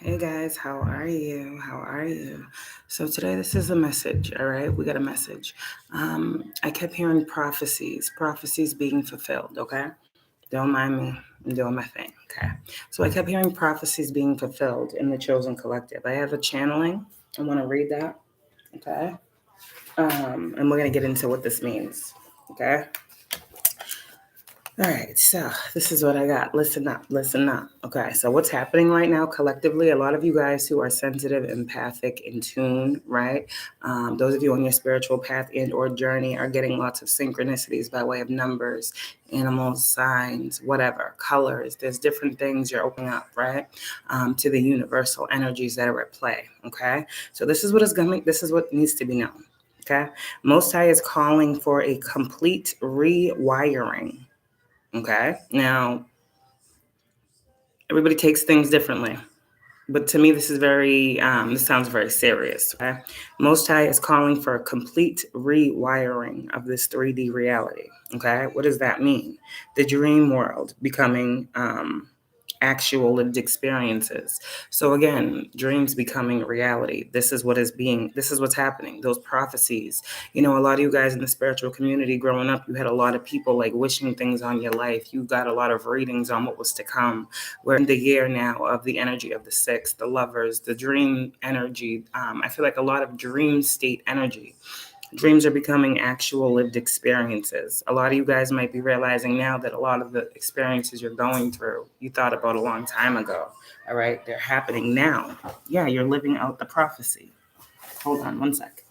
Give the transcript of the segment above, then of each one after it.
Hey guys, how are you? How are you? So today this is a message, all right? We got a message. I kept hearing prophecies being fulfilled, okay? Don't mind me. I'm doing my thing, okay? So I kept hearing prophecies being fulfilled in the Chosen Collective. I have a channeling. I want to read that, okay? And we're going to get into what this means, okay? All right, so this is what I got. Listen up, listen up. Okay, so what's happening right now collectively? A lot of you guys who are sensitive, empathic, in tune, right? Those of you on your spiritual path and/or journey are getting lots of synchronicities by way of numbers, animals, signs, whatever, colors. There's different things you're opening up, right? To the universal energies that are at play. Okay, so this is what is going. This is what needs to be known. Okay, Most High is calling for a complete rewiring. Okay. Now, everybody takes things differently, but to me, this sounds very serious. Okay. Most High is calling for a complete rewiring of this 3D reality. Okay. What does that mean? The dream world becoming actual lived experiences. So again, dreams becoming reality. This is what's happening. Those prophecies. A lot of you guys in the spiritual community growing up, you had a lot of people like wishing things on your life. You got a lot of readings on what was to come. We're in the year now of the energy of the six, the lovers, the dream energy. I feel like a lot of dream state energy. Dreams are becoming actual lived experiences. A lot of you guys might be realizing now that a lot of the experiences you're going through, you thought about a long time ago. All right, they're happening now. Yeah, you're living out the prophecy. Hold on one sec.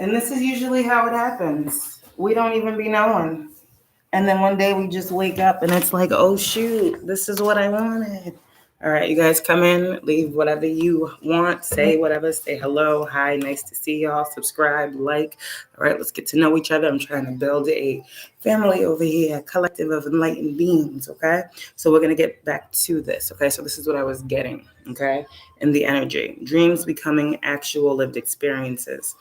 And this is usually how it happens. We don't even be knowing. And then one day we just wake up and it's like, oh shoot, this is what I wanted. All right, you guys come in, leave whatever you want, say whatever, say hello, hi, nice to see y'all, subscribe, like. All right, let's get to know each other. I'm trying to build a family over here, a collective of enlightened beings, okay? So we're going to get back to this, okay? So this is what I was getting, okay? In the energy. Dreams becoming actual lived experiences.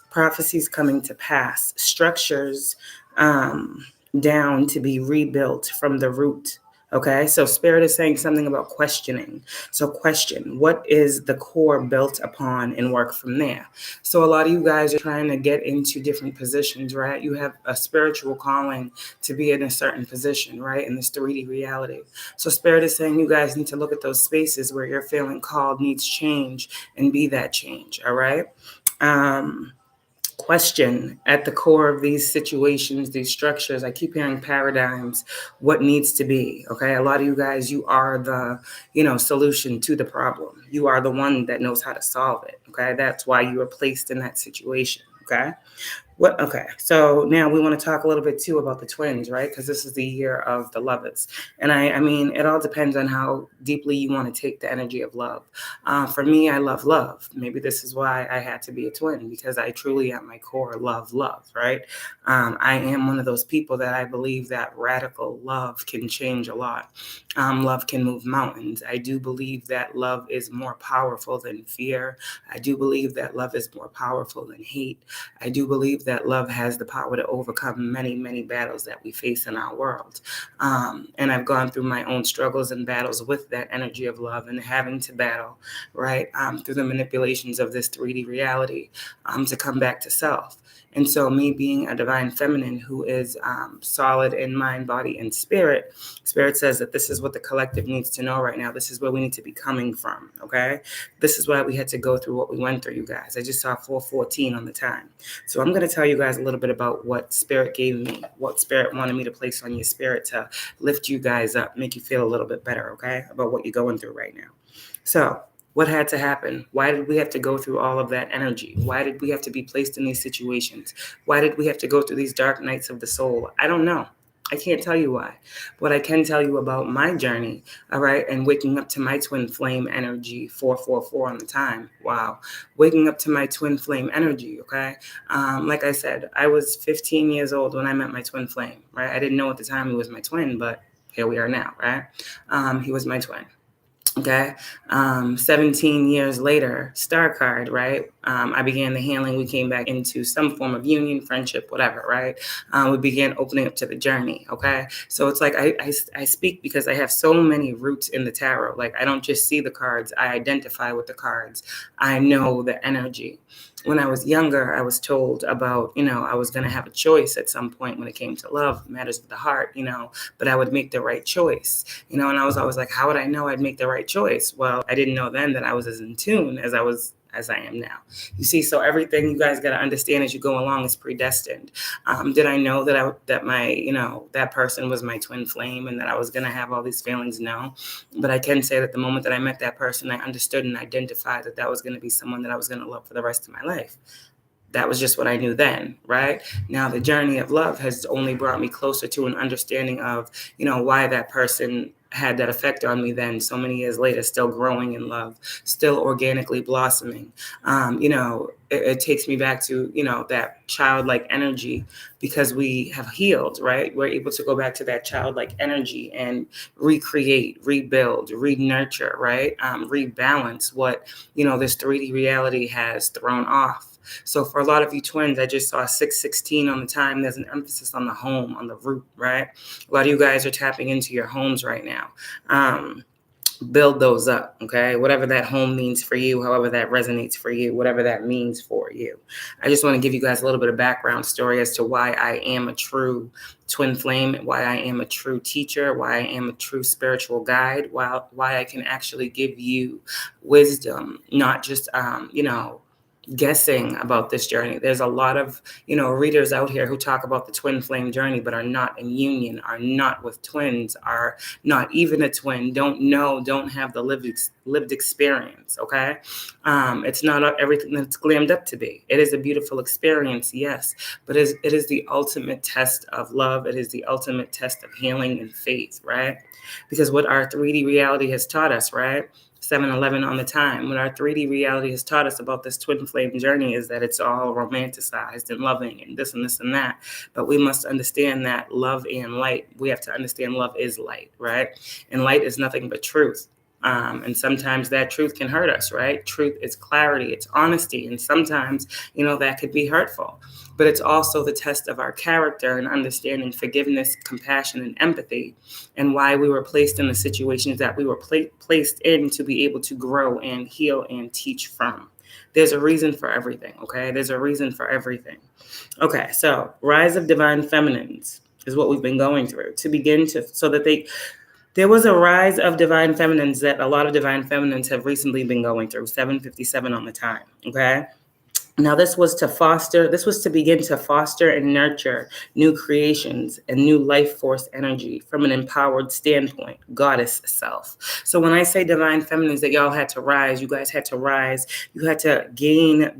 Prophecies coming to pass. Structures, down to be rebuilt from the root. Okay, so Spirit is saying something about questioning. So, question, what is the core built upon and work from there? So, a lot of you guys are trying to get into different positions, right? You have a spiritual calling to be in a certain position, right? In this 3D reality. So, Spirit is saying you guys need to look at those spaces where you're feeling called needs change and be that change, all right? Um, Question at the core of these situations, these structures. I keep hearing paradigms, what needs to be. Okay. A lot of you guys, you are the, solution to the problem. You are the one that knows how to solve it. Okay. That's why you are placed in that situation. Okay. Okay, so now we want to talk a little bit too about the twins, right? Because this is the year of the lovers. And I mean, it all depends on how deeply you want to take the energy of love. For me, I love love. Maybe this is why I had to be a twin, because I truly at my core love love, right? I am one of those people that I believe that radical love can change a lot. Love can move mountains. I do believe that love is more powerful than fear. I do believe that love is more powerful than hate. I do believe that love has the power to overcome many, many battles that we face in our world. And I've gone through my own struggles and battles with that energy of love and having to battle, right, through the manipulations of this 3D reality to come back to self. And so, me being a divine feminine who is solid in mind, body, and spirit, Spirit says that this is what the collective needs to know right now. This is where we need to be coming from, okay? This is why we had to go through what we went through, you guys. I just saw 414 on the time. So I'm going to tell you guys a little bit about what Spirit gave me, what Spirit wanted me to place on your spirit to lift you guys up, make you feel a little bit better, okay, about what you're going through right now. So, what had to happen? Why did we have to go through all of that energy? Why did we have to be placed in these situations? Why did we have to go through these dark nights of the soul? I don't know. I can't tell you why. But I can tell you about my journey, all right, and waking up to my twin flame energy, 444 on the time. Wow. Waking up to my twin flame energy, okay? Like I said, I was 15 years old when I met my twin flame, right? I didn't know at the time he was my twin, but here we are now, right? He was my twin. Okay. 17 years later, star card, right? I began the healing. We came back into some form of union, friendship, whatever, right? We began opening up to the journey. Okay. So it's like I speak because I have so many roots in the tarot. Like I don't just see the cards, I identify with the cards. I know the energy. When I was younger, I was told about, I was going to have a choice at some point when it came to love, matters of the heart, but I would make the right choice, and I was always like, how would I know I'd make the right choice? Well, I didn't know then that I was as in tune as I am now. You see, so everything you guys got to understand as you go along is predestined. Did I know that my, that person was my twin flame and that I was going to have all these feelings? No. But I can say that the moment that I met that person, I understood and identified that that was going to be someone that I was going to love for the rest of my life. That was just what I knew then, right? Now the journey of love has only brought me closer to an understanding of, why that person had that effect on me then, so many years later, still growing in love, still organically blossoming. It takes me back to, that childlike energy because we have healed, right? We're able to go back to that childlike energy and recreate, rebuild, re-nurture, right? Rebalance what, this 3D reality has thrown off. So for a lot of you twins, I just saw 616 on the time. There's an emphasis on the home, on the root, right? A lot of you guys are tapping into your homes right now. Build those up, okay? Whatever that home means for you, however that resonates for you, whatever that means for you. I just want to give you guys a little bit of background story as to why I am a true twin flame, why I am a true teacher, why I am a true spiritual guide, why I can actually give you wisdom, not just, guessing about this journey. There's a lot of, readers out here who talk about the twin flame journey, but are not in union, are not with twins, are not even a twin, don't know, don't have the lived experience. Okay. It's not everything that's glammed up to be. It is a beautiful experience. Yes. But it is the ultimate test of love. It is the ultimate test of healing and faith, right? Because what our 3D reality has taught us, right? 7-Eleven on the time. What our 3D reality has taught us about this twin flame journey is that it's all romanticized and loving and this and that. But we must understand that love and light, we have to understand love is light, right? And light is nothing but truth. And sometimes that truth can hurt us, right? Truth is clarity, it's honesty. And sometimes, that could be hurtful. But it's also the test of our character and understanding forgiveness, compassion, and empathy, and why we were placed in the situations that we were placed in to be able to grow and heal and teach from. There's a reason for everything, okay? There's a reason for everything. Okay, so rise of divine feminines is what we've been going through there was a rise of divine feminines that a lot of divine feminines have recently been going through, 757 on the time, okay? Now, this was to begin to foster and nurture new creations and new life force energy from an empowered standpoint, goddess self. So when I say divine feminines, that y'all had to rise, you guys had to rise, you had to gain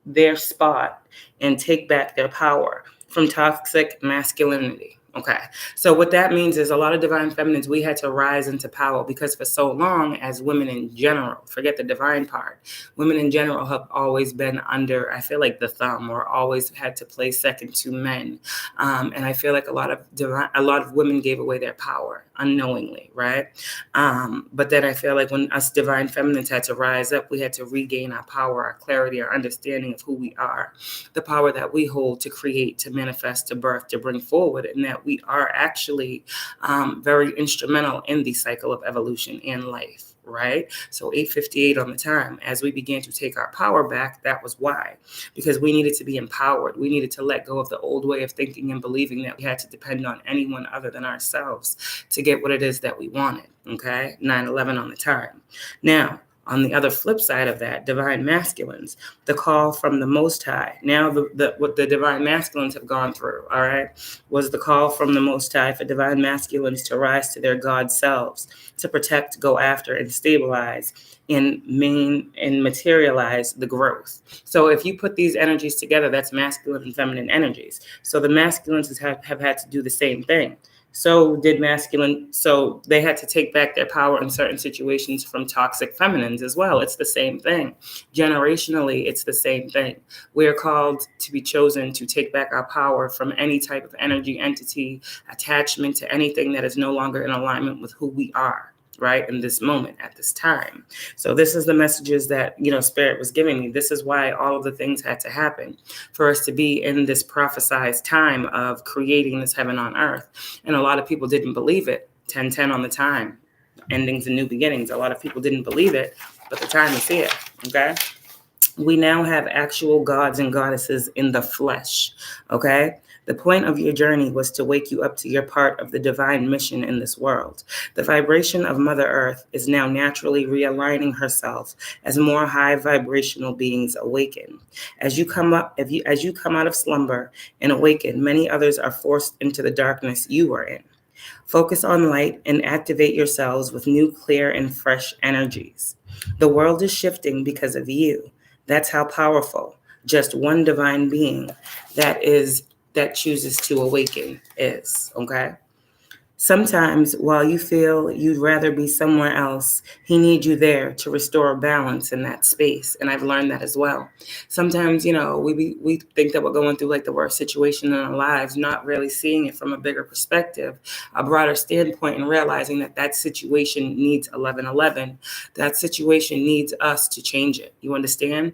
their spot and take back their power from toxic masculinity. Okay. So what that means is a lot of divine feminines, we had to rise into power because for so long as women in general, forget the divine part, women in general have always been under, I feel like, the thumb, or always had to play second to men. And I feel like a lot of women gave away their power unknowingly, right? But then I feel like when us divine feminines had to rise up, we had to regain our power, our clarity, our understanding of who we are, the power that we hold to create, to manifest, to birth, to bring forward, and that we are actually very instrumental in the cycle of evolution and life. Right? So 8:58 on the time, as we began to take our power back, that was why. Because we needed to be empowered. We needed to let go of the old way of thinking and believing that we had to depend on anyone other than ourselves to get what it is that we wanted. Okay? 9/11 on the time. Now, on the other flip side of that, divine masculines, the call from the Most High. Now, what the divine masculines have gone through, all right, was the call from the Most High for divine masculines to rise to their God selves, to protect, go after, and stabilize, and materialize the growth. So if you put these energies together, that's masculine and feminine energies. So the masculines have had to do the same thing. So they had to take back their power in certain situations from toxic feminines as well. It's the same thing. Generationally, it's the same thing. We are called to be chosen to take back our power from any type of energy, entity, attachment to anything that is no longer in alignment with who we are. right? In this moment, at this time. So this is the messages that, Spirit was giving me. This is why all of the things had to happen for us to be in this prophesized time of creating this heaven on earth. And a lot of people didn't believe it. 10:10 on the time, endings and new beginnings. A lot of people didn't believe it, but the time is here, okay? We now have actual gods and goddesses in the flesh, okay? The point of your journey was to wake you up to your part of the divine mission in this world. The vibration of Mother Earth is now naturally realigning herself as more high vibrational beings awaken. As you come out of slumber and awaken, many others are forced into the darkness you are in. Focus on light and activate yourselves with new, clear, and fresh energies. The world is shifting because of you. That's how powerful just one divine being that chooses to awaken is, okay? Sometimes while you feel you'd rather be somewhere else, he needs you there to restore balance in that space. And I've learned that as well. Sometimes, we think that we're going through like the worst situation in our lives, not really seeing it from a bigger perspective, a broader standpoint, and realizing that situation needs 1111. That situation needs us to change it. You understand?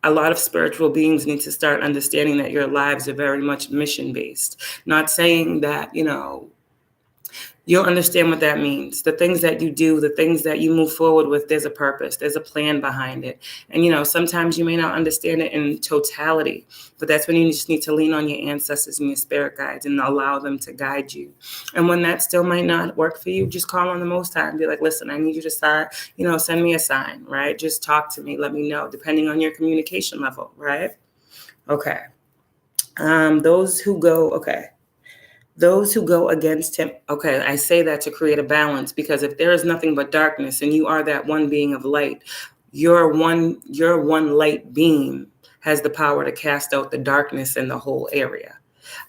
A lot of spiritual beings need to start understanding that your lives are very much mission-based. Not saying that, you'll understand what that means. The things that you do, the things that you move forward with, there's a purpose, there's a plan behind it. And, sometimes you may not understand it in totality, but that's when you just need to lean on your ancestors and your spirit guides and allow them to guide you. And when that still might not work for you, just call on the Most High and be like, listen, I need you to start, send me a sign, right? Just talk to me, let me know, depending on your communication level, right? Okay. Those who go against him. Okay, I say that to create a balance, because if there is nothing but darkness and you are that one being of light, your one light beam has the power to cast out the darkness in the whole area.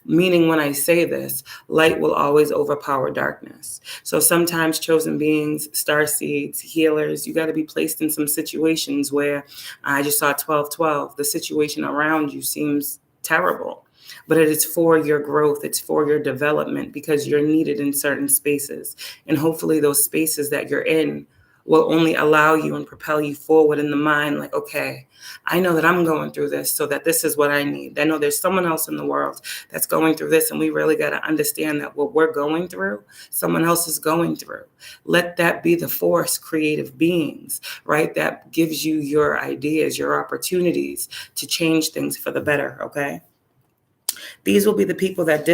Meaning, when I say this, light will always overpower darkness. So sometimes chosen beings, star seeds, healers, you got to be placed in some situations where I just saw 12:12. The situation around you seems terrible, but it is for your growth. It's for your development, because you're needed in certain spaces. And hopefully those spaces that you're in will only allow you and propel you forward in the mind. Like, okay, I know that I'm going through this, so that this is what I need. I know there's someone else in the world that's going through this, and we really got to understand that what we're going through, someone else is going through. Let that be the force, creative beings, right? That gives you your ideas, your opportunities to change things for the better, okay? These will be the people that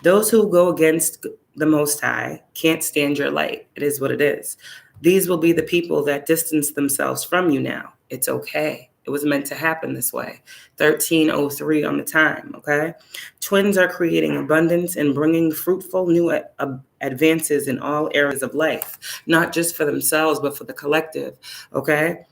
those who go against the Most High can't stand your light. It is what it is. These will be the people that distance themselves from you now. It's okay. It was meant to happen this way. 13:03 on the time, okay? Twins are creating abundance and bringing fruitful new advances in all areas of life, not just for themselves, but for the collective, okay?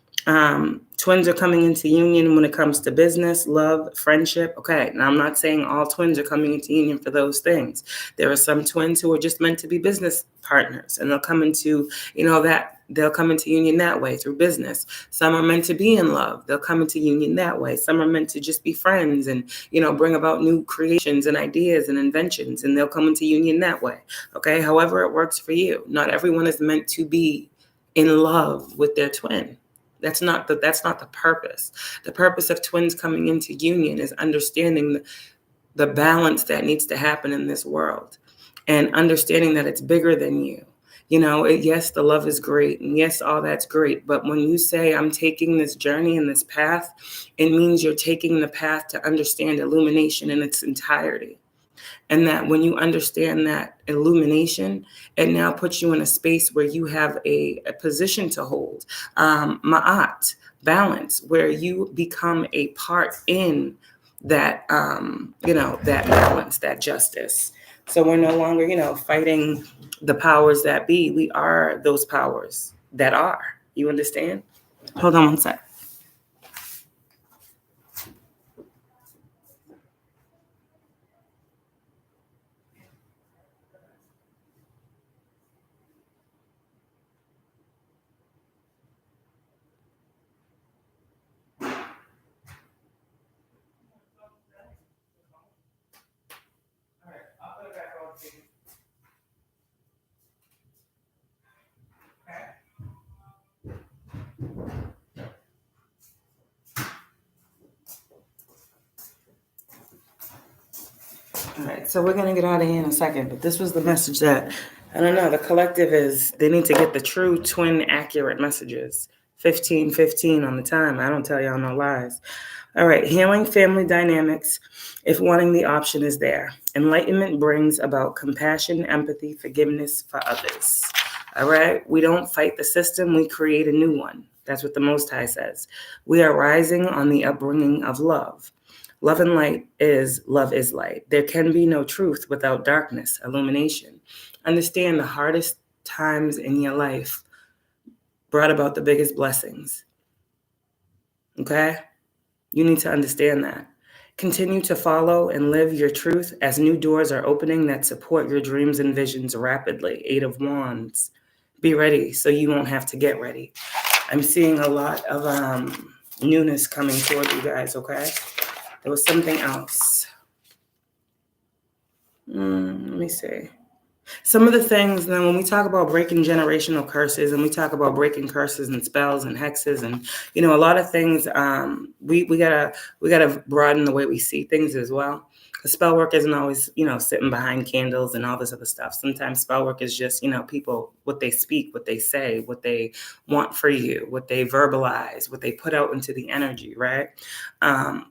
Twins are coming into union when it comes to business, love, friendship. Okay, now I'm not saying all twins are coming into union for those things. There are some twins who are just meant to be business partners, and they'll come into, they'll come into union that way through business. Some are meant to be in love. They'll come into union that way. Some are meant to just be friends and, bring about new creations and ideas and inventions, and they'll come into union that way. Okay, however it works for you. Not everyone is meant to be in love with their twin. That's not the purpose. The purpose of twins coming into union is understanding the balance that needs to happen in this world, and understanding that it's bigger than you. Yes, the love is great, and yes, all that's great. But when you say, I'm taking this journey and this path, it means you're taking the path to understand illumination in its entirety. And that when you understand that illumination, it now puts you in a space where you have a position to hold, ma'at, balance, where you become a part in that, that balance, that justice. So we're no longer, fighting the powers that be. We are those powers that are. You understand? Hold on one sec. All right, so we're going to get out of here in a second, but this was the message that, I don't know, the collective is, they need to get the true twin accurate messages. 15:15 on the time. I don't tell y'all no lies. All right, healing family dynamics if wanting the option is there. Enlightenment brings about compassion, empathy, forgiveness for others. All right, we don't fight the system, we create a new one. That's what the Most High says. We are rising on the upbringing of love. Love and light is love is light. There can be no truth without darkness, illumination. Understand the hardest times in your life brought about the biggest blessings. Okay? You need to understand that. Continue to follow and live your truth as new doors are opening that support your dreams and visions rapidly. 8 of Wands. Be ready so you won't have to get ready. I'm seeing a lot of newness coming toward you guys, okay? There was something else. Let me see. Some of the things, then, when we talk about breaking generational curses and we talk about breaking curses and spells and hexes and, you know, a lot of things, we gotta broaden the way we see things as well. The spell work isn't always, you know, sitting behind candles and all this other stuff. Sometimes spell work is just, you know, people, what they speak, what they say, what they want for you, what they verbalize, what they put out into the energy, right?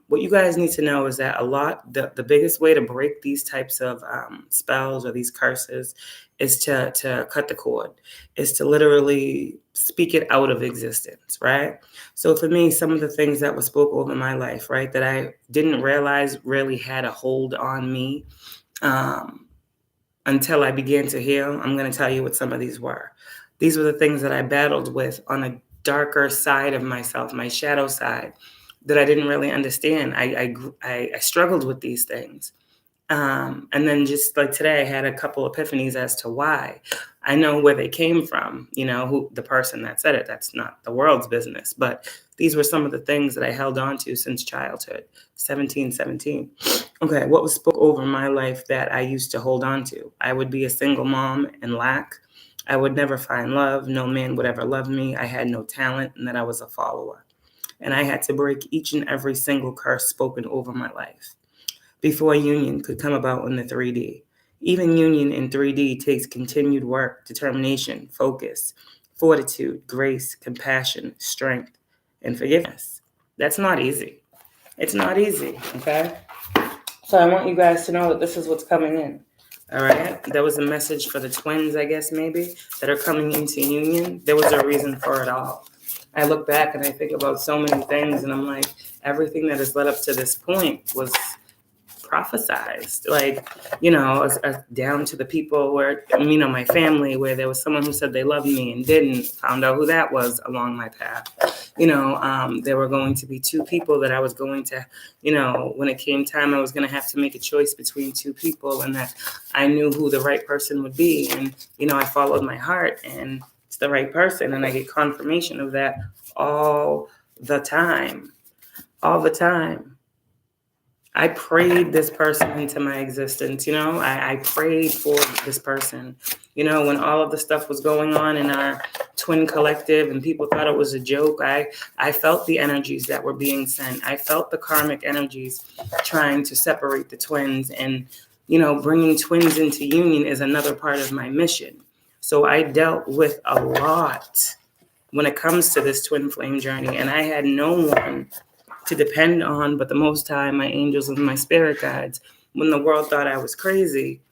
What you guys need to know is that the biggest way to break these types of spells or these curses is to cut the cord, is to literally speak it out of existence, right? So for me, some of the things that were spoke over my life, right, that I didn't realize really had a hold on me until I began to heal, I'm going to tell you what some of these were. These were the things that I battled with on a darker side of myself, my shadow side, that I didn't really understand. I struggled with these things. And then just like today, I had a couple epiphanies as to why. I know where they came from, you know, who the person that said it. That's not the world's business. But these were some of the things that I held on to since childhood. 17. Okay, what was spoke over my life that I used to hold on to? I would be a single mom and lack. I would never find love. No man would ever love me. I had no talent, and that I was a follower. And I had to break each and every single curse spoken over my life before union could come about in the 3D. Even union in 3D takes continued work, determination, focus, fortitude, grace, compassion, strength, and forgiveness. That's not easy. It's not easy, okay? So I want you guys to know that this is what's coming in. All right? There was a message for the twins, I guess, maybe, that are coming into union. There was a reason for it all. I look back and I think about so many things, and I'm like, everything that has led up to this point was prophesized, like, you know, down to the people where, you know, my family, where there was someone who said they loved me and didn't, found out who that was along my path. You know, there were going to be 2 people that I was going to, you know, when it came time, I was going to have to make a choice between 2 people, and that I knew who the right person would be. And, you know, I followed my heart and it's the right person. And I get confirmation of that all the time. I prayed this person into my existence, you know, I prayed for this person, you know, when all of the stuff was going on in our twin collective and people thought it was a joke. I felt the energies that were being sent. I felt the karmic energies trying to separate the twins, and, you know, bringing twins into union is another part of my mission. So I dealt with a lot when it comes to this twin flame journey, and I had no one to depend on but the Most High, my angels and my spirit guides. When the world thought I was crazy,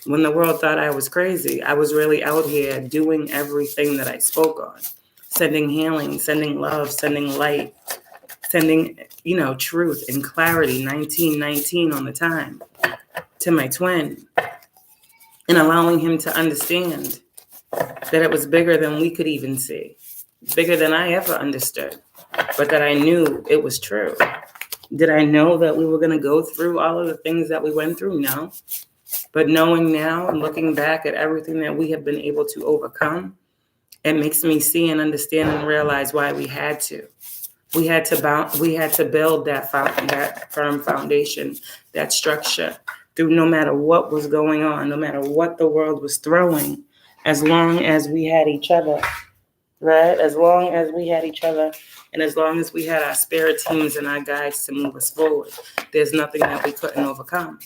I was really out here doing everything that I spoke on, sending healing, sending love, sending light, sending, you know, truth and clarity, 1919 on the time, to my twin, and allowing him to understand that it was bigger than we could even see, bigger than I ever understood, but that I knew it was true. Did I know that we were going to go through all of the things that we went through? No. But knowing now and looking back at everything that we have been able to overcome, it makes me see and understand and realize why we had to. We had to build that firm foundation, that structure, through no matter what was going on, no matter what the world was throwing, as long as we had each other. Right? As long as we had each other, and as long as we had our spirit teams and our guides to move us forward, there's nothing that we couldn't overcome.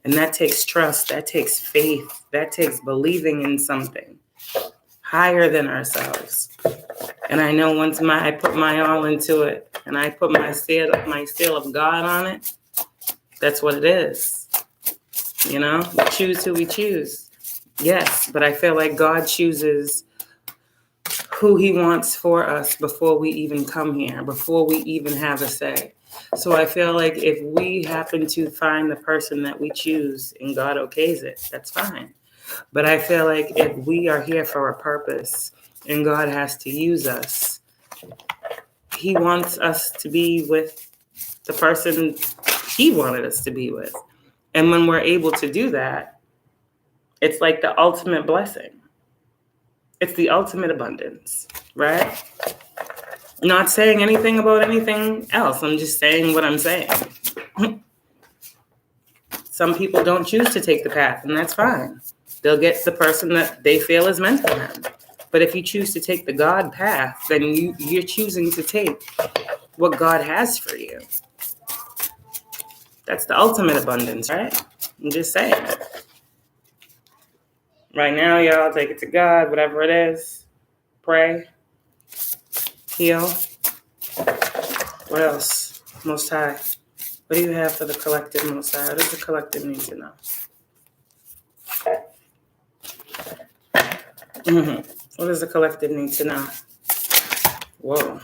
And that takes trust. That takes faith. That takes believing in something higher than ourselves. And I know once I put my all into it and I put my seal of God on it, that's what it is. You know, we choose who we choose. Yes, but I feel like God chooses who he wants for us before we even come here, before we even have a say. So I feel like if we happen to find the person that we choose and God okays it, that's fine. But I feel like if we are here for a purpose and God has to use us, he wants us to be with the person he wanted us to be with. And when we're able to do that, it's like the ultimate blessing. It's the ultimate abundance, right? Not saying anything about anything else. I'm just saying what I'm saying. Some people don't choose to take the path, and that's fine. They'll get the person that they feel is meant for them. But if you choose to take the God path, then you're choosing to take what God has for you. That's the ultimate abundance, right? I'm just saying. Right now, y'all, take it to God, whatever it is. Pray. Heal. What else? Most High. What do you have for the collective, Most High? What does the collective need to know? What does the collective need to know? Whoa.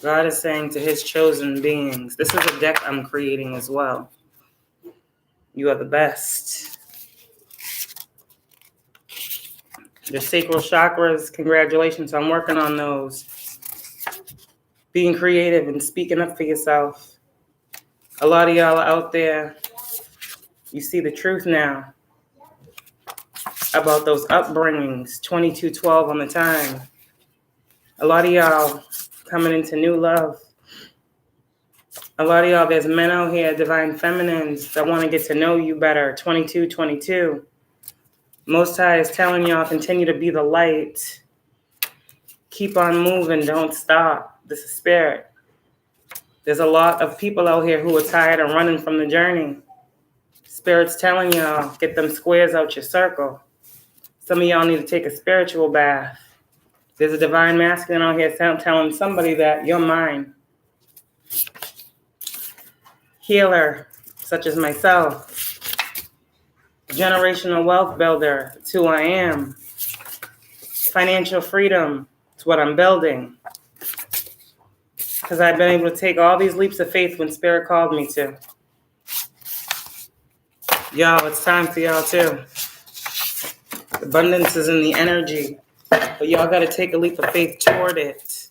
God is saying to his chosen beings, this is a deck I'm creating as well. You are the best. Your sacral chakras, congratulations. I'm working on those. Being creative and speaking up for yourself. A lot of y'all are out there, you see the truth now about those upbringings, 2212 on the time. A lot of y'all coming into new love. A lot of y'all, there's men out here, divine feminines, that want to get to know you better, 2222. Most High is telling y'all, continue to be the light. Keep on moving, don't stop. This is spirit. There's a lot of people out here who are tired of running from the journey. Spirit's telling y'all, get them squares out your circle. Some of y'all need to take a spiritual bath. There's a divine masculine out here telling somebody that you're mine. Healer, such as myself. Generational wealth builder, it's who I am. Financial freedom, it's what I'm building. Because I've been able to take all these leaps of faith when Spirit called me to. Y'all, it's time for y'all too. Abundance is in the energy, but y'all got to take a leap of faith toward it.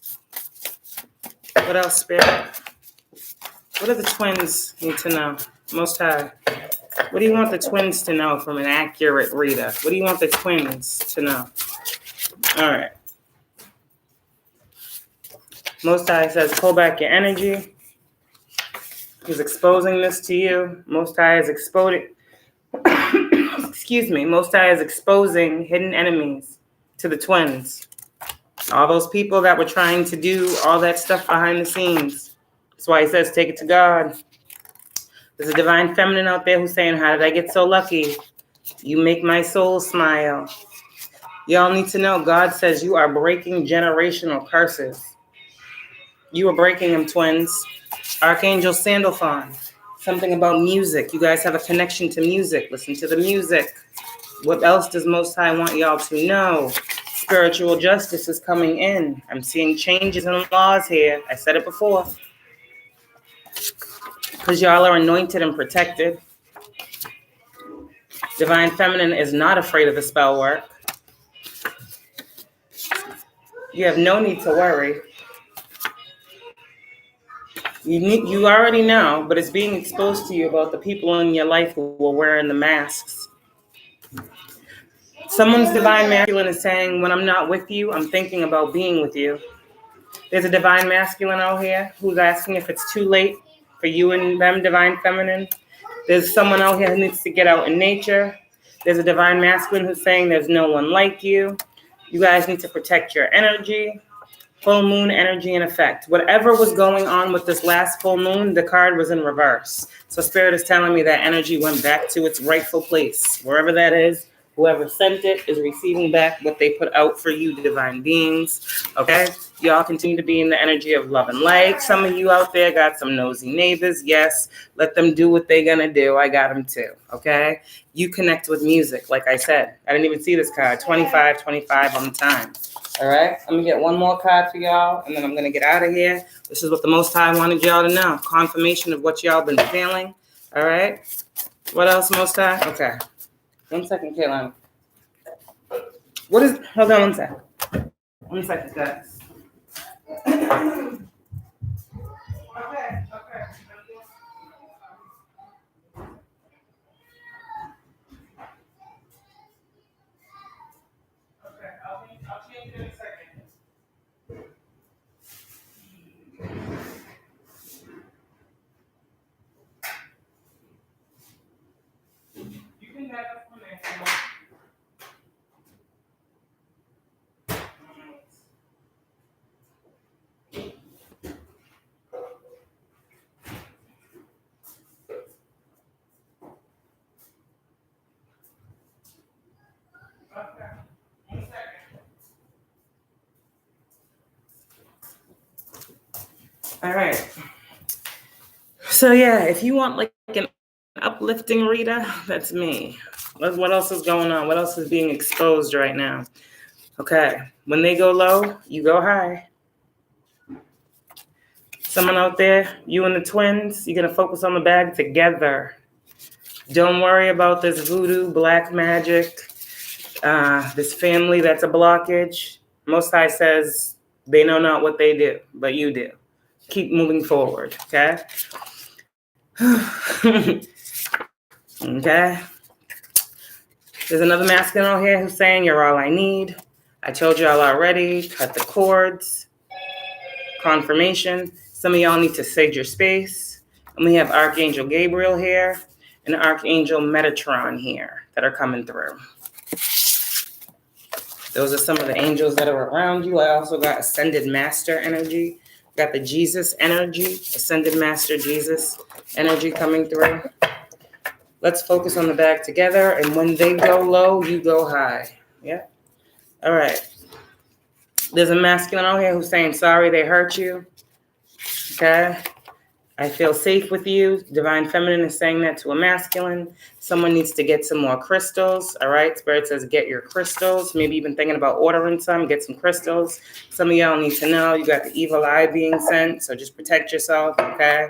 What else, Spirit? What do the twins need to know? Most High. What do you want the twins to know from an accurate reader? What do you want the twins to know? All right. Most High says, pull back your energy. He's exposing this to you. Most High is exposing. Most High is exposing hidden enemies to the twins. All those people that were trying to do all that stuff behind the scenes. That's why he says, take it to God. There's a divine feminine out there who's saying, how did I get so lucky? You make my soul smile. Y'all need to know, God says you are breaking generational curses. You are breaking them, twins. Archangel Sandalphon. Something about music. You guys have a connection to music. Listen to the music. What else does Most High want y'all to know? Spiritual justice is coming in. I'm seeing changes in laws here. I said it before. Because y'all are anointed and protected. Divine Feminine is not afraid of the spell work. You have no need to worry. You already know, but it's being exposed to you about the people in your life who are wearing the masks. Someone's divine masculine is saying, when I'm not with you, I'm thinking about being with you. There's a divine masculine out here who's asking if it's too late for you and them, divine feminine. There's someone out here who needs to get out in nature. There's a divine masculine who's saying there's no one like you. You guys need to protect your energy. Full moon energy in effect. Whatever was going on with this last full moon, the card was in reverse. So Spirit is telling me that energy went back to its rightful place. Wherever that is, whoever sent it is receiving back what they put out for you, divine beings. Okay? Y'all continue to be in the energy of love and light. Some of you out there got some nosy neighbors. Yes, let them do what they're going to do. I got them too. Okay? You connect with music, like I said. I didn't even see this card. 25, 25 on the time. All right, let me get one more card for y'all, and then I'm going to get out of here. This is what the Most High wanted y'all to know. Confirmation of what y'all been feeling. All right. What else, Most High? Okay. 1 second, Kaylin. What is, hold on 1 second. 1 second, guys. Okay. I'll change it in a second. You can back up from there. Okay. 1 second. All right. So yeah, if you want like an uplifting reader, that's me. What else is going on? What else is being exposed right now? Okay. When they go low, you go high. Someone out there, you and the twins, you're going to focus on the bag together. Don't worry about this voodoo, black magic, this family that's a blockage. Most High says they know not what they do, but you do. Keep moving forward, okay? Okay? There's another masculine out here who's saying, you're all I need. I told y'all already, cut the cords. Confirmation. Some of y'all need to sage your space. And we have Archangel Gabriel here and Archangel Metatron here that are coming through. Those are some of the angels that are around you. I also got Ascended Master energy. Got the Jesus energy, Ascended Master Jesus energy coming through. Let's focus on the bag together. And when they go low, you go high. Yeah. All right. There's a masculine out here who's saying, sorry they hurt you. Okay. I feel safe with you. Divine Feminine is saying that to a masculine. Someone needs to get some more crystals. All right. Spirit says, get your crystals. Maybe you've been thinking about ordering some. Get some crystals. Some of y'all need to know you got the evil eye being sent. So just protect yourself. Okay.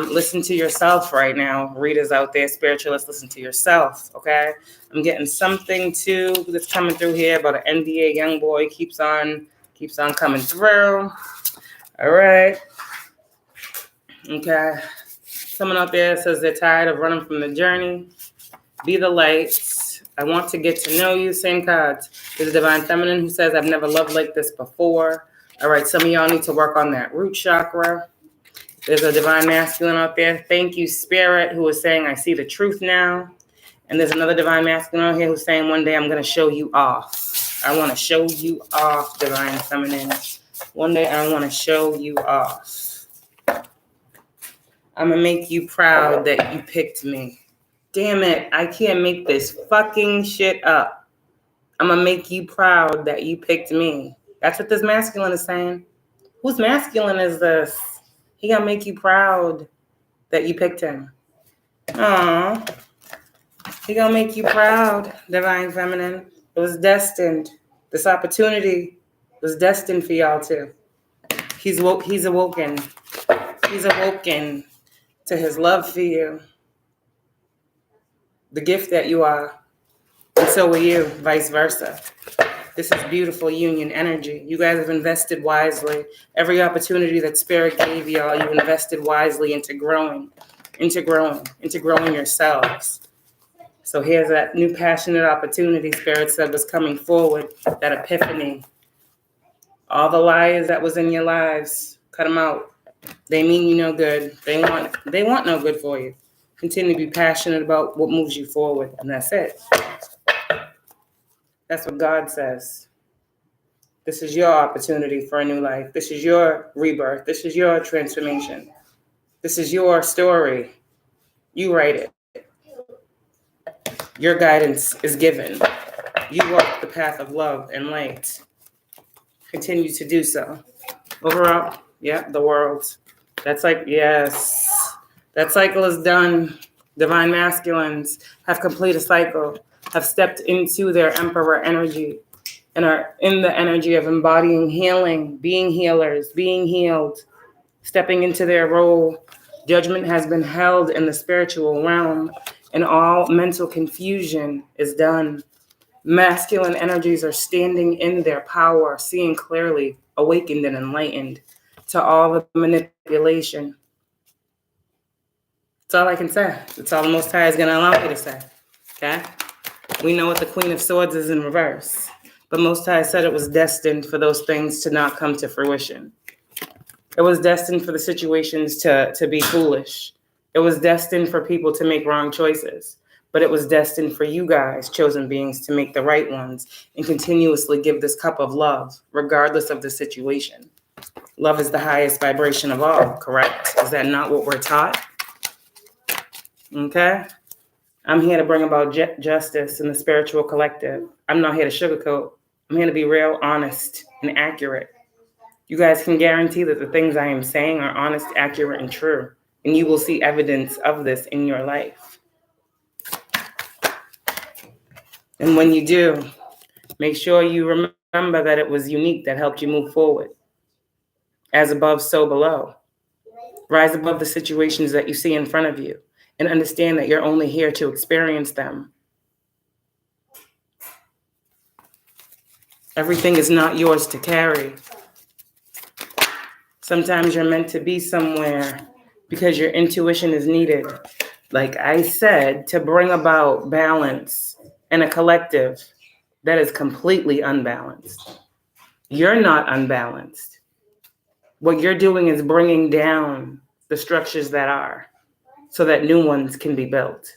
Listen to yourself right now. Readers out there, spiritualists, listen to yourself. Okay. I'm getting something too that's coming through here about an NBA young boy keeps on coming through. All right. Okay. Someone out there says they're tired of running from the journey. Be the light. I want to get to know you. Same cards. There's a Divine Feminine who says, I've never loved like this before. All right. Some of y'all need to work on that root chakra. There's a Divine Masculine out there. Thank you, Spirit, who is saying, I see the truth now. And there's another Divine Masculine out here who's saying, one day I'm going to show you off. I want to show you off, Divine Feminine. One day I want to show you off. I'm going to make you proud that you picked me. Damn it. I can't make this fucking shit up. I'm going to make you proud that you picked me. That's what this masculine is saying. Whose masculine is this? He going to make you proud that you picked him. Aww. He going to make you proud, Divine Feminine. It was destined. This opportunity was destined for y'all too. He's awoken. He's awoken to his love for you, the gift that you are, and so are you, vice versa. This is beautiful union energy. You guys have invested wisely. Every opportunity that Spirit gave y'all, you invested wisely into growing yourselves. So here's that new passionate opportunity Spirit said was coming forward, that epiphany. All the liars that was in your lives, cut them out. They mean you no good. They want no good for you. Continue to be passionate about what moves you forward, and that's it. That's what God says. This is your opportunity for a new life. This is your rebirth. This is your transformation. This is your story. You write it. Your guidance is given. You walk the path of love and light. Continue to do so. Overall, yeah, the world. That's like, yes. That cycle is done. Divine masculines have completed a cycle, have stepped into their emperor energy, and are in the energy of embodying healing, being healers, being healed, stepping into their role. Judgment has been held in the spiritual realm, and all mental confusion is done. Masculine energies are standing in their power, seeing clearly, awakened and enlightened to all the manipulation. That's all I can say. That's all the Most High is going to allow me to say. Okay? We know what the Queen of Swords is in reverse. But Most High said it was destined for those things to not come to fruition. It was destined for the situations to be foolish. It was destined for people to make wrong choices. But it was destined for you guys, chosen beings, to make the right ones and continuously give this cup of love, regardless of the situation. Love is the highest vibration of all, correct? Is that not what we're taught? Okay? I'm here to bring about justice in the spiritual collective. I'm not here to sugarcoat. I'm here to be real, honest, and accurate. You guys can guarantee that the things I am saying are honest, accurate, and true. And you will see evidence of this in your life. And when you do, make sure you remember that it was unique that helped you move forward. As above, so below. Rise above the situations that you see in front of you and understand that you're only here to experience them. Everything is not yours to carry. Sometimes you're meant to be somewhere because your intuition is needed, like I said, to bring about balance in a collective that is completely unbalanced. You're not unbalanced. What you're doing is bringing down the structures that are so that new ones can be built.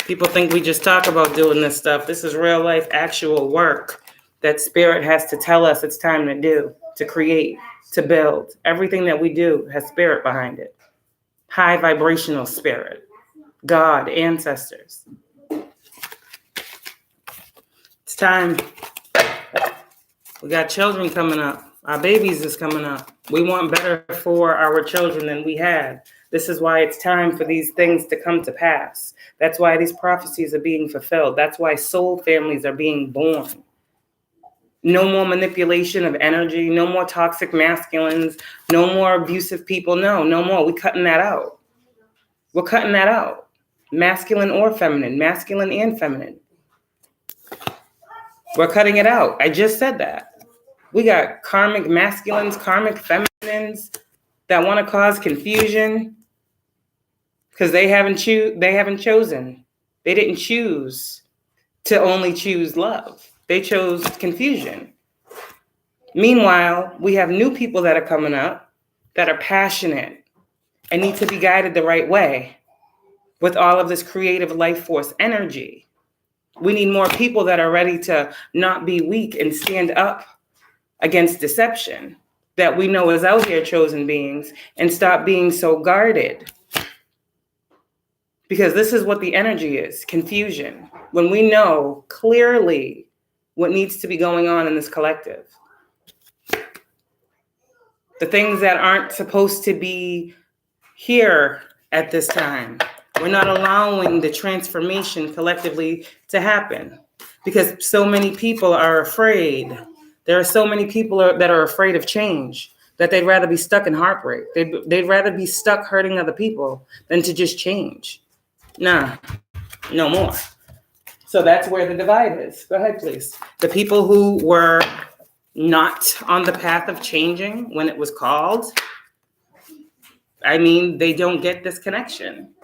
People think we just talk about doing this stuff. This is real life, actual work that spirit has to tell us it's time to do, to create, to build. Everything that we do has spirit behind it. High vibrational spirit, God, ancestors. It's time. We got children coming up. Our babies is coming up. We want better for our children than we had. This is why it's time for these things to come to pass. That's why these prophecies are being fulfilled. That's why soul families are being born. No more manipulation of energy. No more toxic masculines. No more abusive people. No more. We're cutting that out. We're cutting that out. Masculine or feminine. Masculine and feminine. We're cutting it out. I just said that. We got karmic masculines, karmic feminines that want to cause confusion because they haven't chosen. They didn't choose to only choose love. They chose confusion. Meanwhile, we have new people that are coming up that are passionate and need to be guided the right way with all of this creative life force energy. We need more people that are ready to not be weak and stand up against deception that we know is out here, chosen beings, and stop being so guarded. Because this is what the energy is, confusion. When we know clearly what needs to be going on in this collective. The things that aren't supposed to be here at this time. We're not allowing the transformation collectively to happen because so many people are afraid. There are so many people that are afraid of change that they'd rather be stuck in heartbreak. They'd rather be stuck hurting other people than to just change. Nah, no more. So that's where the divide is. Go ahead, please. The people who were not on the path of changing when it was called, I mean, they don't get this connection.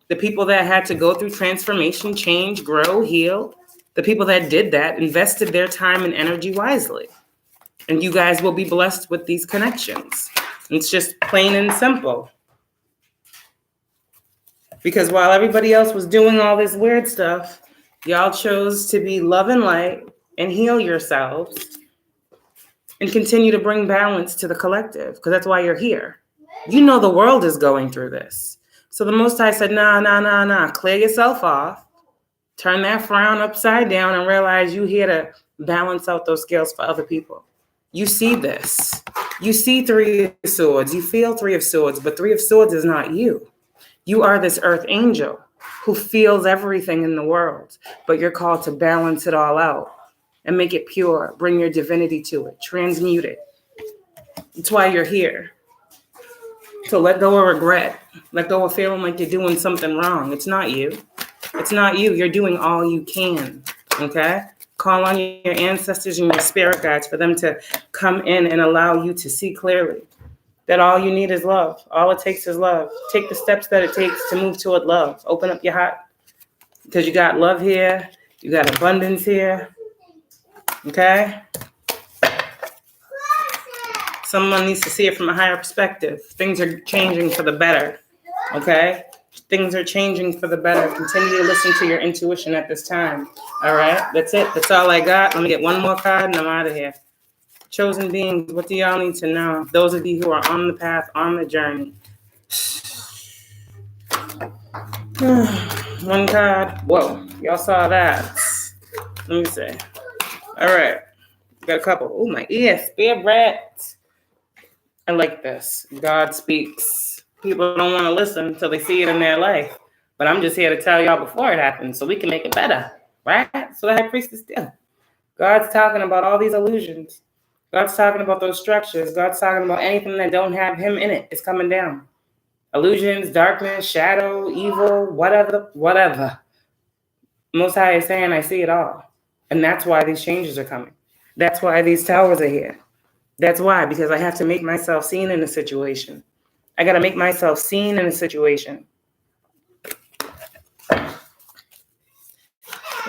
The people that had to go through transformation, change, grow, heal, the people that did that invested their time and energy wisely. And you guys will be blessed with these connections. It's just plain and simple. Because while everybody else was doing all this weird stuff, y'all chose to be love and light, and heal yourselves and continue to bring balance to the collective, because that's why you're here. You know the world is going through this. So the Most High said, nah, clear yourself off, turn that frown upside down, and realize you're here to balance out those scales for other people. You see this. You see 3 of Swords. You feel 3 of Swords, but 3 of Swords is not you. You are this earth angel who feels everything in the world, but you're called to balance it all out and make it pure, bring your divinity to it, transmute it. That's why you're here. So let go of regret. Let go of feeling like you're doing something wrong. It's not you. It's not you. You're doing all you can, okay? Call on your ancestors and your spirit guides for them to come in and allow you to see clearly that all you need is love. All it takes is love. Take the steps that it takes to move toward love. Open up your heart, because you got love here. You got abundance here. Okay? Someone needs to see it from a higher perspective. Things are changing for the better. Okay? Things are changing for the better. Continue to listen to your intuition at this time. All right? That's it. That's all I got. Let me get one more card and I'm out of here. Chosen beings, what do y'all need to know? Those of you who are on the path, on the journey. One card. Whoa, y'all saw that. Let me see. All right, got a couple. Oh, my ear, spirit. I like this. God speaks. People don't want to listen until they see it in their life. But I'm just here to tell y'all before it happens so we can make it better, right? So the high priestess did. God's talking about all these illusions. God's talking about those structures. God's talking about anything that don't have him in it. It's coming down. Illusions, darkness, shadow, evil, whatever. Most High is saying, I see it all. And that's why these changes are coming. That's why these towers are here. That's why, because I have to make myself seen in a situation. I got to make myself seen in a situation. A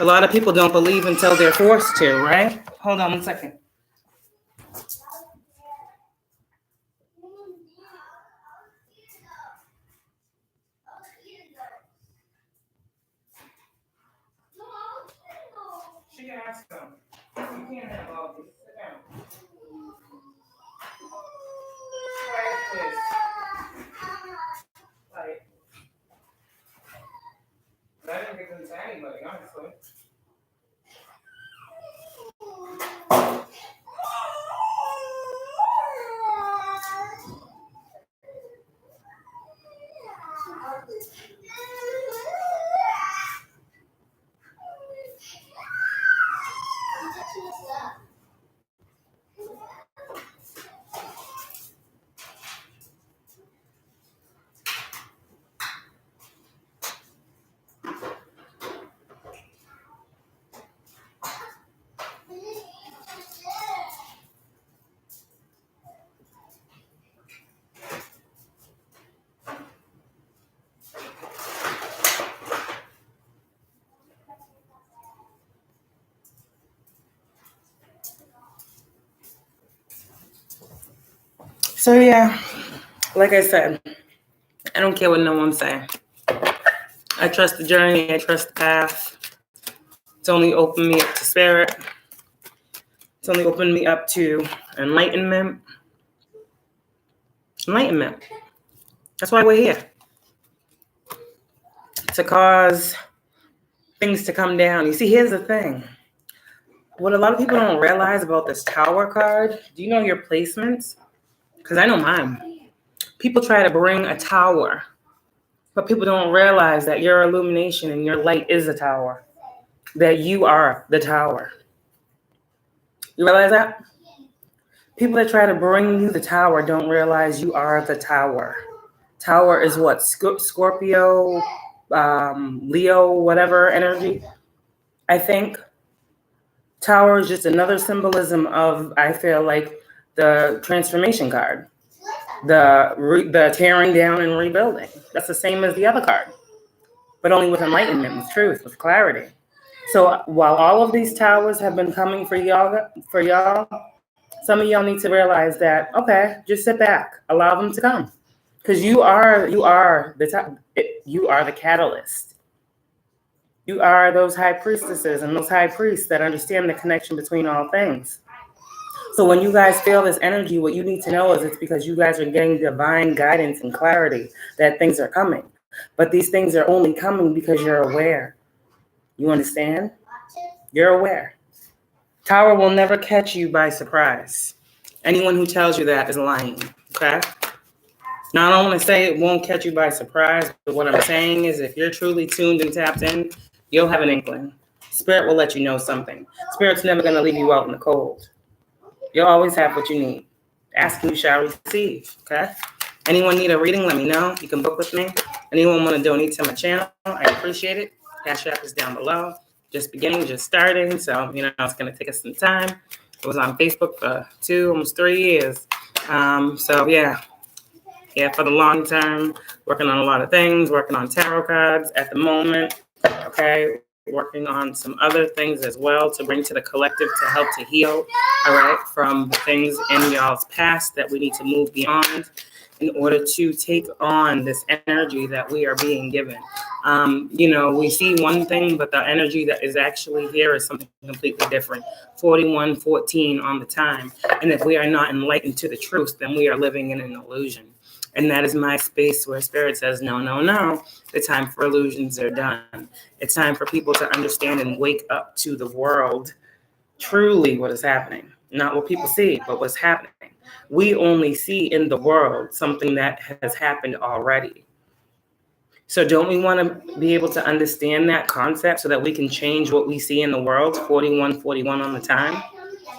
lot of people don't believe until they're forced to, right? Hold on 1 second. She can ask them. You can't have all these. Sit down. Quiet, please. Quiet. I didn't give them to anybody, honestly. So yeah, like I said, I don't care what no one's saying. I trust the journey. I trust the path. It's only opened me up to spirit. It's only opened me up to enlightenment. Enlightenment. That's why we're here. To cause things to come down. You see, here's the thing. What a lot of people don't realize about this tower card, do you know your placements? Because I know mine. People try to bring a tower, but people don't realize that your illumination and your light is a tower, that you are the tower. You realize that? People that try to bring you the tower don't realize you are the tower. Tower is what? Scorpio, Leo, whatever energy. I think tower is just another symbolism of, I feel like, the transformation card. The tearing down and rebuilding. That's the same as the other card, but only with enlightenment, with truth, with clarity. So while all of these towers have been coming for y'all, some of y'all need to realize that, okay, just sit back, allow them to come, because you are the catalyst. You are those high priestesses and those high priests that understand the connection between all things. So when you guys feel this energy, what you need to know is it's because you guys are getting divine guidance and clarity that things are coming. But these things are only coming because you're aware. You understand? You're aware. Tower will never catch you by surprise. Anyone who tells you that is lying, okay? Now, I don't want to say it won't catch you by surprise, but what I'm saying is if you're truly tuned and tapped in, you'll have an inkling. Spirit will let you know something. Spirit's never going to leave you out in the cold. You'll always have what you need. Ask and you shall receive, okay? Anyone need a reading, let me know. You can book with me. Anyone want to donate to my channel, I appreciate it. Cash App is down below. Just beginning, just starting, so, it's going to take us some time. It was on Facebook for 2, almost 3 years. Yeah, for the long term, working on a lot of things, working on tarot cards at the moment, okay? Working on some other things as well to bring to the collective to help to heal, all right, from the things in y'all's past that we need to move beyond in order to take on this energy that we are being given. We see one thing, but the energy that is actually here is something completely different. 4114 on the time. And if we are not enlightened to the truth, then we are living in an illusion. And that is my space where Spirit says, no, no, no. The time for illusions are done. It's time for people to understand and wake up to the world, truly what is happening. Not what people see, but what's happening. We only see in the world something that has happened already. So don't we want to be able to understand that concept so that we can change what we see in the world, 4141 on the time?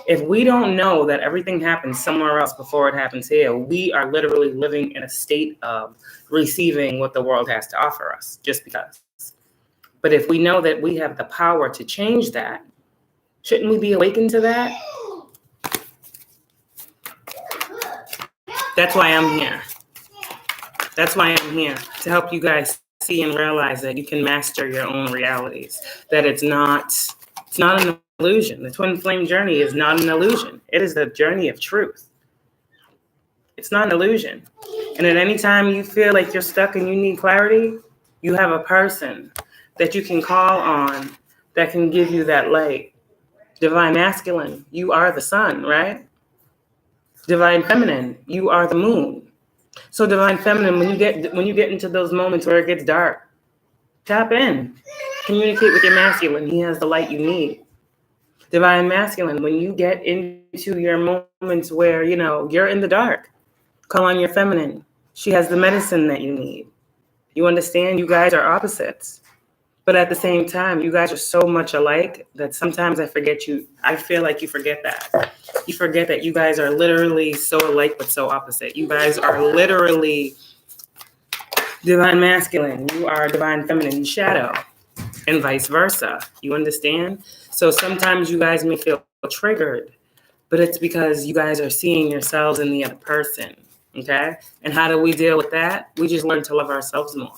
If we don't know that everything happens somewhere else before it happens here, we are literally living in a state of receiving what the world has to offer us, just because. But if we know that we have the power to change that, shouldn't we be awakened to that? That's why I'm here. That's why I'm here, to help you guys see and realize that you can master your own realities, that it's not an illusion. The twin flame journey is not an illusion. It is the journey of truth. It's not an illusion. And at any time you feel like you're stuck and you need clarity, you have a person that you can call on that can give you that light. Divine masculine, you are the sun, right? Divine feminine, you are the moon. So divine feminine, when you get into those moments where it gets dark, tap in. Communicate with your masculine. He has the light you need. Divine masculine, when you get into your moments where, you're in the dark, call on your feminine. She has the medicine that you need. You understand? You guys are opposites. But at the same time, you guys are so much alike that sometimes I feel like you forget that. You forget that you guys are literally so alike but so opposite. You guys are literally divine masculine. You are divine feminine shadow, and vice versa. You understand? So sometimes you guys may feel triggered, but it's because you guys are seeing yourselves in the other person, okay? And how do we deal with that? We just learn to love ourselves more,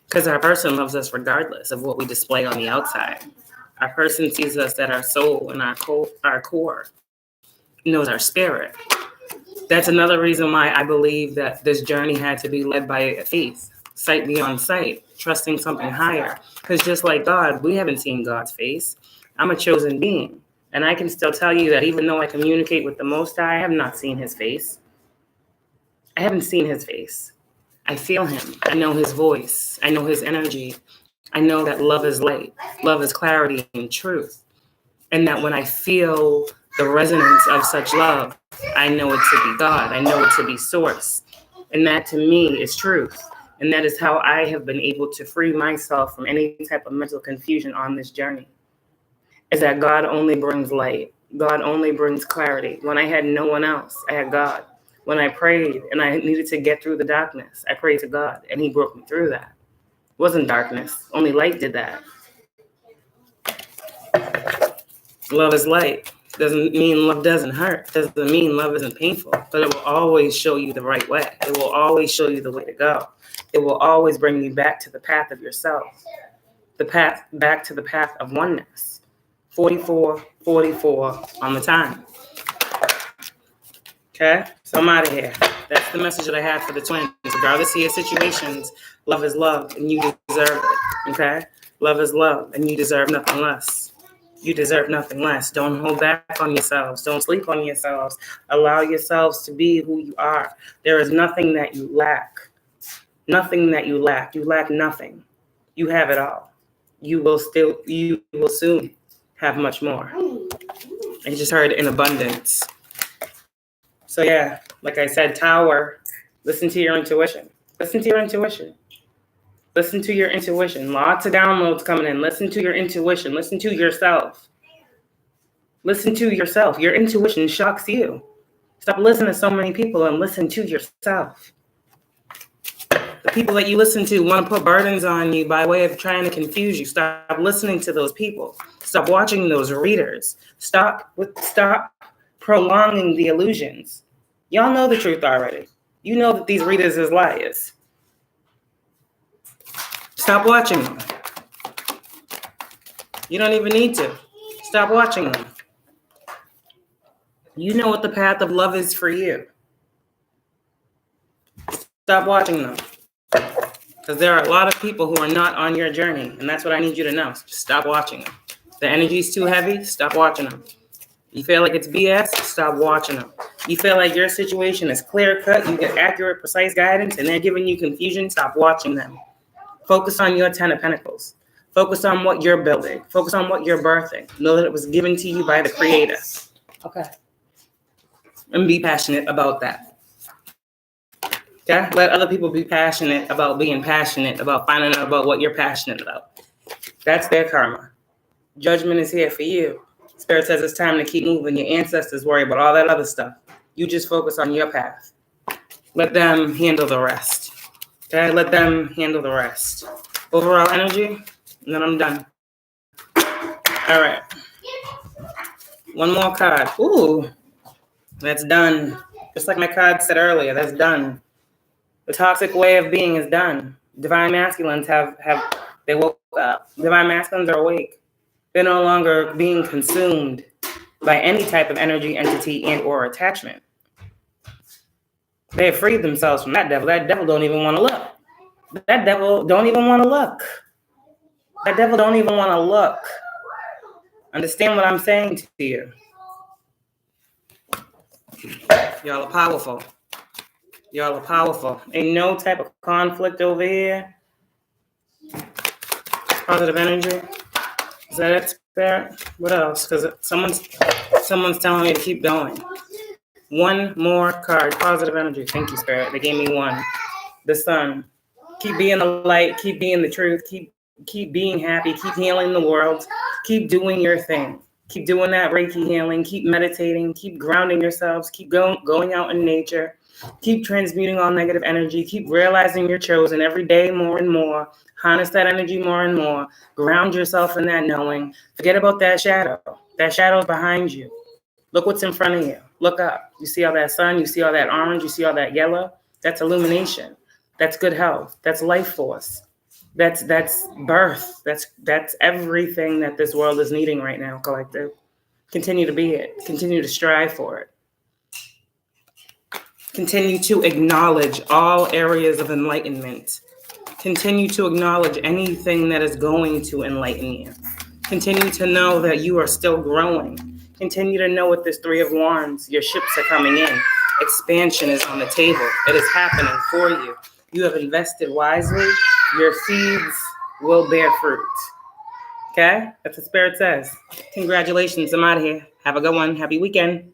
because our person loves us regardless of what we display on the outside. Our person sees us at our soul and our core, knows our spirit. That's another reason why I believe that this journey had to be led by faith, sight beyond sight, trusting something higher. Because just like God, we haven't seen God's face. I'm a chosen being. And I can still tell you that even though I communicate with the Most High, I have not seen his face. I haven't seen his face. I feel him. I know his voice. I know his energy. I know that love is light. Love is clarity and truth. And that when I feel the resonance of such love, I know it to be God. I know it to be source. And that to me is truth. And that is how I have been able to free myself from any type of mental confusion on this journey. Is that God only brings light. God only brings clarity. When I had no one else, I had God. When I prayed and I needed to get through the darkness, I prayed to God and he broke me through that. It wasn't darkness. Only light did that. Love is light. Doesn't mean love doesn't hurt. Doesn't mean love isn't painful. But it will always show you the right way. It will always show you the way to go. It will always bring you back to the path of yourself. The path back to the path of oneness. 44 on the time. Okay? So I'm out of here. That's the message that I have for the twins. Regardless of your situations, love is love and you deserve it. Okay? Love is love, and you deserve nothing less. You deserve nothing less. Don't hold back on yourselves. Don't sleep on yourselves. Allow yourselves to be who you are. There is nothing that you lack. Nothing that you lack. You lack nothing. You have it all. You will soon have much more. I just heard in abundance. So yeah, like I said, Tower, listen to your intuition. Listen to your intuition. Listen to your intuition. Lots of downloads coming in. Listen to your intuition. Listen to yourself. Listen to yourself. Your intuition shocks you. Stop listening to so many people and listen to yourself. The people that you listen to want to put burdens on you by way of trying to confuse you. Stop listening to those people. Stop watching those readers. Stop prolonging the illusions. Y'all know the truth already. You know that these readers is liars. Stop watching them. You don't even need to. Stop watching them. You know what the path of love is for you. Stop watching them. Because there are a lot of people who are not on your journey. And that's what I need you to know. So just stop watching them. The energy's too heavy. Stop watching them. You feel like it's BS? Stop watching them. You feel like your situation is clear cut. You get accurate, precise guidance, and they're giving you confusion. Stop watching them. Focus on your 10 of Pentacles. Focus on what you're building. Focus on what you're birthing. Know that it was given to you by the Creator. Okay. And be passionate about that. Okay? Let other people be passionate about being passionate about finding out about what you're passionate about. That's their karma. Judgment is here for you. Spirit says it's time to keep moving. Your ancestors worry about all that other stuff. You just focus on your path. Let them handle the rest. Okay? Let them handle the rest. Overall energy, and then I'm done. All right. One more card. Ooh. That's done. Just like my card said earlier, that's done. The toxic way of being is done. Divine masculines they woke up. Divine masculines are awake. They're no longer being consumed by any type of energy, entity, and or attachment. They have freed themselves from that devil. That devil don't even want to look. That devil don't even want to look. That devil don't even want to look. Understand what I'm saying to you. Y'all are powerful. Y'all are powerful. Ain't no type of conflict over here. Positive energy. Is that it, Spirit? What else? Because someone's telling me to keep going. One more card. Positive energy. Thank you, Spirit. They gave me one. The Sun. Keep being the light. Keep being the truth. Keep being happy. Keep healing the world. Keep doing your thing. Keep doing that Reiki healing. Keep meditating. Keep grounding yourselves. Keep going out in nature. Keep transmuting all negative energy. Keep realizing you're chosen every day more and more. Harness that energy more and more. Ground yourself in that knowing. Forget about that shadow. That shadow's behind you. Look what's in front of you. Look up. You see all that sun? You see all that orange? You see all that yellow? That's illumination. That's good health. That's life force. That's birth. That's everything that this world is needing right now, collective. Continue to be it. Continue to strive for it. Continue to acknowledge all areas of enlightenment. Continue to acknowledge anything that is going to enlighten you. Continue to know that you are still growing. Continue to know with this Three of Wands, your ships are coming in. Expansion is on the table. It is happening for you. You have invested wisely. Your seeds will bear fruit. Okay? That's what Spirit says. Congratulations. I'm out of here. Have a good one. Happy weekend.